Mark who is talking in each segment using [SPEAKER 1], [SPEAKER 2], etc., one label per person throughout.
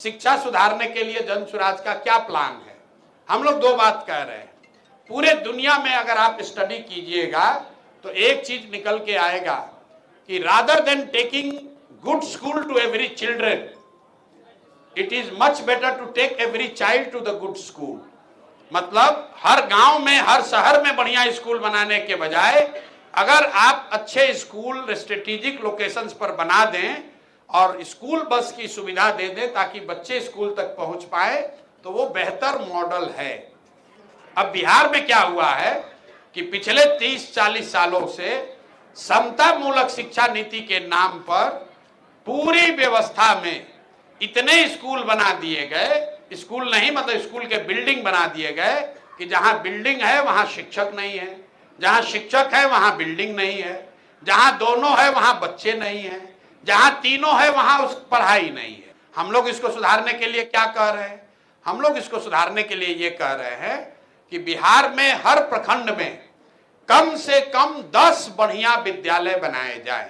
[SPEAKER 1] शिक्षा सुधारने के लिए जन स्वराज का क्या प्लान है? हम लोग दो बात कह रहे हैं। पूरे दुनिया में अगर आप स्टडी कीजिएगा तो एक चीज निकल के आएगा कि rather than taking good school to every children, it is much better to take every child to the good school. मतलब हर गांव में, हर शहर में बढ़िया स्कूल बनाने के बजाय अगर आप अच्छे स्कूल स्ट्रेटेजिक लोकेशंस पर बना दें और स्कूल बस की सुविधा दे दें ताकि बच्चे स्कूल तक पहुंच पाए, तो वो बेहतर मॉडल है। अब बिहार में क्या हुआ है कि पिछले 30-40 सालों से समता मूलक शिक्षा नीति के नाम पर पूरी व्यवस्था में इतने स्कूल बना दिए गए, स्कूल नहीं मतलब स्कूल के बिल्डिंग बना दिए गए कि जहां बिल्डिंग है वहां शिक्षक नहीं है, जहां शिक्षक है वहां बिल्डिंग नहीं है, जहां दोनों है वहां बच्चे नहीं है, जहां तीनों है वहां उस पढ़ाई नहीं है। हम लोग इसको सुधारने के लिए क्या कह रहे हैं? हम लोग इसको सुधारने के लिए ये कह रहे हैं कि बिहार में हर प्रखंड में कम से कम 10 बढ़िया विद्यालय बनाए जाए।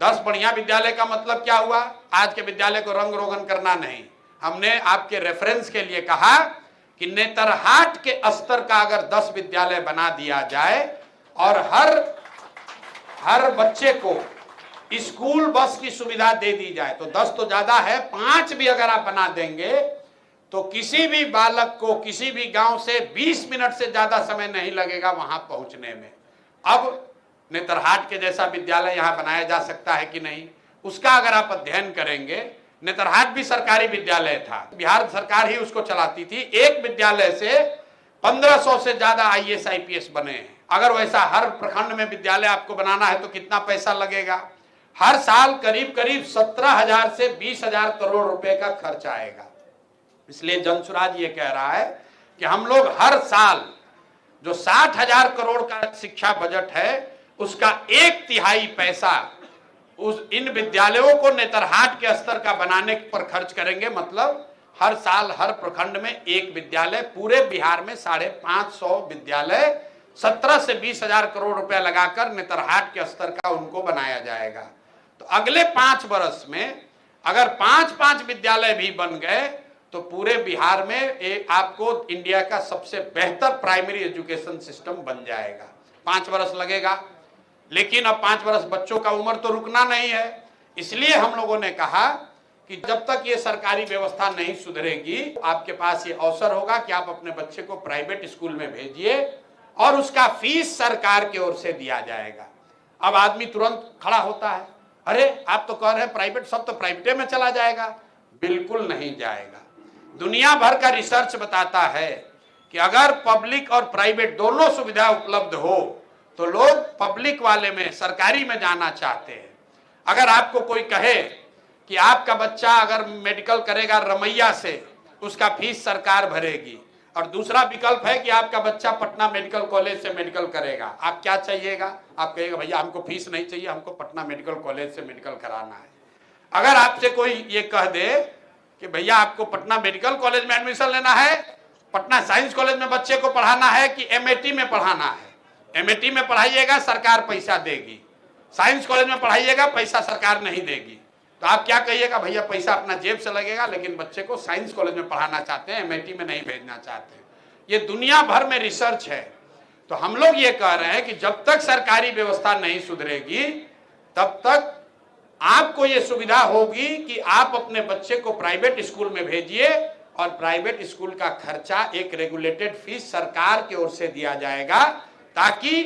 [SPEAKER 1] 10 बढ़िया विद्यालय का मतलब क्या हुआ? आज के विद्यालय को रंग रोगन करना नहीं। हमने आपके रेफरेंस के लिए कहा कि नेतरहाट के स्तर का अगर 10 विद्यालय बना दिया जाए और हर बच्चे को स्कूल बस की सुविधा दे दी जाए, तो 10 तो ज्यादा है, 5 भी अगर आप बना देंगे तो किसी भी बालक को किसी भी गांव से 20 मिनट से ज्यादा समय नहीं लगेगा वहां पहुंचने में। अब नेतरहाट के जैसा विद्यालय यहां बनाया जा सकता है कि नहीं, उसका अगर आप अध्ययन करेंगे। नेतरहाट भी सरकारी विद्यालय था, बिहार सरकार ही उसको चलाती थी। एक विद्यालय से 1500 से ज्यादा IAS IPS बने हैं। अगर वैसा हर प्रखंड में विद्यालय आपको बनाना है तो कितना पैसा लगेगा? हर साल करीब करीब 17,000 से 20,000 करोड़ रुपए का खर्च आएगा। इसलिए जन स्वराज ये कह रहा है कि हम लोग हर साल जो 60,000 करोड़ का शिक्षा बजट है उसका 1/3 पैसा उस इन विद्यालयों को नेतरहाट के स्तर का बनाने पर खर्च करेंगे। मतलब हर साल हर प्रखंड में एक विद्यालय, पूरे बिहार में 550 विद्यालय 17 से 20,000 करोड़ रुपया लगाकर नेतरहाट के स्तर का उनको बनाया जाएगा। तो अगले 5 वर्ष में अगर 5-5 विद्यालय भी बन गए तो पूरे बिहार में आपको इंडिया का सबसे बेहतर प्राइमरी एजुकेशन सिस्टम बन जाएगा। 5 वर्ष लगेगा, लेकिन अब 5 वर्ष बच्चों का उम्र तो रुकना नहीं है। इसलिए हम लोगों ने कहा कि जब तक ये सरकारी व्यवस्था नहीं सुधरेगी, आपके पास ये अवसर होगा कि आप अपने बच्चे को प्राइवेट स्कूल में भेजिए और उसका फीस सरकार की ओर से दिया जाएगा। अब आदमी तुरंत खड़ा होता है, अरे आप तो कह रहे हैं प्राइवेट, सब तो प्राइवेट में चला जाएगा। बिल्कुल नहीं जाएगा। दुनिया भर का रिसर्च बताता है कि अगर पब्लिक और प्राइवेट दोनों सुविधा उपलब्ध हो तो लोग पब्लिक वाले में, सरकारी में जाना चाहते हैं। अगर आपको कोई कहे कि आपका बच्चा अगर मेडिकल करेगा रमैया से, उसका फीस सरकार भरेगी, और दूसरा विकल्प है कि आपका बच्चा पटना मेडिकल कॉलेज से मेडिकल करेगा, आप क्या चाहिएगा? आप कहिएगा भैया हमको फीस नहीं चाहिए, हमको पटना मेडिकल कॉलेज से मेडिकल कराना है। अगर आपसे कोई ये कह दे कि भैया आपको पटना मेडिकल कॉलेज में एडमिशन लेना है, पटना साइंस कॉलेज में बच्चे को पढ़ाना है कि MAT में पढ़ाना है, MAT में पढ़ाइएगा सरकार पैसा देगी, साइंस कॉलेज में पढ़ाइएगा पैसा सरकार नहीं देगी, तो आप क्या कहिएगा? भैया पैसा अपना जेब से लगेगा, लेकिन बच्चे को साइंस कॉलेज में पढ़ाना चाहते हैं, MAT में नहीं भेजना चाहते हैं। ये दुनिया भर में रिसर्च है। तो हम लोग ये कह रहे हैं कि जब तक सरकारी व्यवस्था नहीं सुधरेगी तब तक आपको ये सुविधा होगी कि आप अपने बच्चे को प्राइवेट स्कूल में भेजिए और प्राइवेट स्कूल का खर्चा एक रेगुलेटेड फीस सरकार की ओर से दिया जाएगा, ताकि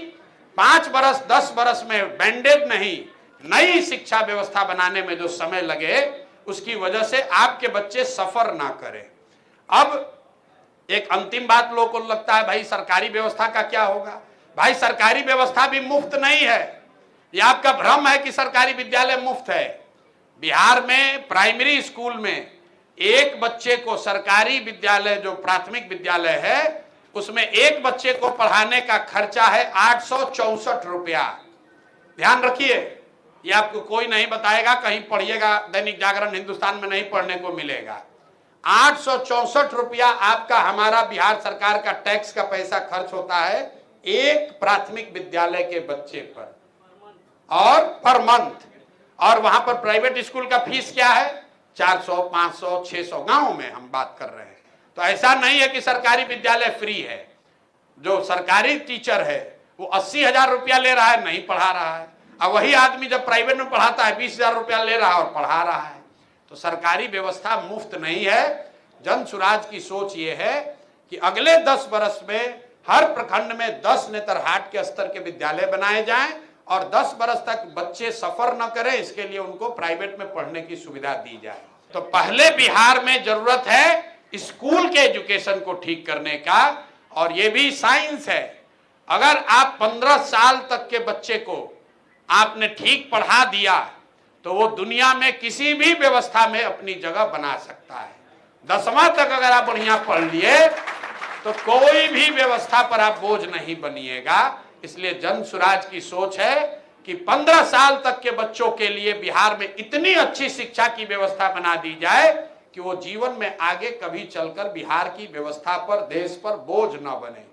[SPEAKER 1] 5 वर्ष 10 वर्ष में बैंडेड नहीं, नई शिक्षा व्यवस्था बनाने में जो समय लगे उसकी वजह से आपके बच्चे सफर ना करें। अब एक अंतिम बात लोगों को लगता है भाई सरकारी व्यवस्था का क्या होगा? भाई सरकारी व्यवस्था भी मुफ्त नहीं है। ये आपका भ्रम है कि सरकारी विद्यालय मुफ्त है। बिहार में प्राइमरी स्कूल में एक बच्चे को, सरकारी विद्यालय जो प्राथमिक विद्यालय है उसमें एक बच्चे को पढ़ाने का खर्चा है 864 रुपया। ध्यान रखिए, ये आपको कोई नहीं बताएगा, कहीं पढ़िएगा दैनिक जागरण हिंदुस्तान में नहीं पढ़ने को मिलेगा। 864 रुपया आपका, हमारा बिहार सरकार का टैक्स का पैसा खर्च होता है एक प्राथमिक विद्यालय के बच्चे पर और पर मंथ। और वहां पर प्राइवेट स्कूल का फीस क्या है? 400, 500, 600 गाँव में हम बात कर रहे हैं। तो ऐसा नहीं है कि सरकारी विद्यालय फ्री है। जो सरकारी टीचर है वो 80,000 रुपया ले रहा है, नहीं पढ़ा रहा है। अब वही आदमी जब प्राइवेट में पढ़ाता है 20,000 रुपया ले रहा है और पढ़ा रहा है। तो सरकारी व्यवस्था मुफ्त नहीं है। जन सुराज की सोच ये है कि अगले 10 वर्ष में हर प्रखंड में 10 नेतरहाट के स्तर के विद्यालय बनाए जाएं और 10 वर्ष तक बच्चे सफर न करें, इसके लिए उनको प्राइवेट में पढ़ने की सुविधा दी जाए। तो पहले बिहार में जरूरत है स्कूल के एजुकेशन को ठीक करने का, और ये भी साइंस है। अगर आप 15 साल तक के बच्चे को आपने ठीक पढ़ा दिया तो वो दुनिया में किसी भी व्यवस्था में अपनी जगह बना सकता है। 10वां तक अगर आप बढ़िया पढ़ लिए तो कोई भी व्यवस्था पर आप बोझ नहीं बनिएगा। इसलिए जन सुराज की सोच है कि 15 साल तक के बच्चों के लिए बिहार में इतनी अच्छी शिक्षा की व्यवस्था बना दी जाए कि वो जीवन में आगे कभी चलकर बिहार की व्यवस्था पर, देश पर बोझ न बने।